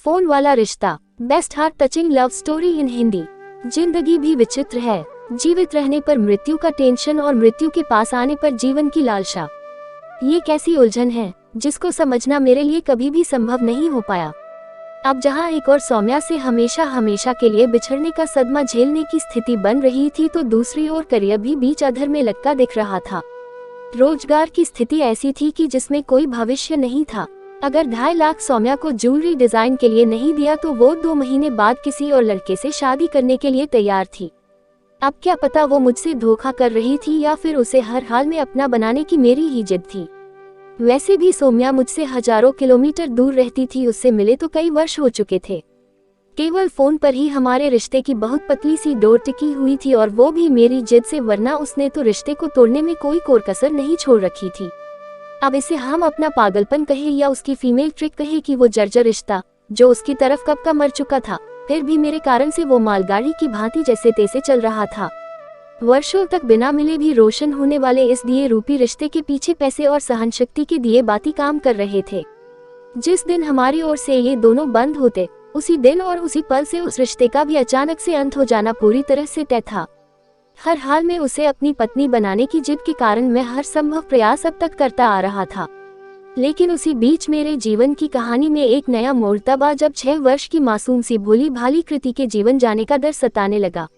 Phone वाला रिश्ता, best heart touching love story in Hindi. जिंदगी भी विचित्र है, जीवित रहने पर मृत्यु का टेंशन और मृत्यु के पास आने पर जीवन की लालसा। ये कैसी उलझन है जिसको समझना मेरे लिए कभी भी संभव नहीं हो पाया। अब जहां एक और सौम्या से हमेशा हमेशा के लिए बिछड़ने का सदमा झेलने की स्थिति बन रही थी, तो दूसरी ओर करियर भी बीच अधर में लटका दिख रहा था। रोजगार की स्थिति ऐसी थी कि जिसमें कोई भविष्य नहीं था। अगर 2.5 लाख सौम्या को ज्वेलरी डिजाइन के लिए नहीं दिया तो वो 2 महीने बाद किसी और लड़के से शादी करने के लिए तैयार थी। अब क्या पता वो मुझसे धोखा कर रही थी या फिर उसे हर हाल में अपना बनाने की मेरी ही जिद थी। वैसे भी सौम्या मुझसे हजारों किलोमीटर दूर रहती थी, उससे मिले तो कई वर्ष हो चुके थे। केवल फोन पर ही हमारे रिश्ते की बहुत पतली सी डोर टिकी हुई थी, और वो भी मेरी जिद से, वरना उसने तो रिश्ते को तोड़ने में कोई कोर-कसर नहीं छोड़ रखी थी। अब इसे हम अपना पागलपन कहे या उसकी फीमेल ट्रिक कहे कि वो जर्जर रिश्ता जो उसकी तरफ कब का मर चुका था, फिर भी मेरे कारण से वो मालगाड़ी की भांति जैसे तैसे चल रहा था। वर्षों तक बिना मिले भी रोशन होने वाले इस दिए रूपी रिश्ते के पीछे पैसे और सहनशक्ति के दिए बाती काम कर रहे थे। जिस दिन हमारी ओर से ये दोनों बंद होते, उसी दिन और उसी पल से उस रिश्ते का भी अचानक से अंत हो जाना पूरी तरह से तय था। हर हाल में उसे अपनी पत्नी बनाने की जिद के कारण मैं हर संभव प्रयास अब तक करता आ रहा था। लेकिन उसी बीच मेरे जीवन की कहानी में एक नया मोड़ तब आया जब 6 वर्ष की मासूम सी भोली भाली कृति के जीवन जाने का डर सताने लगा।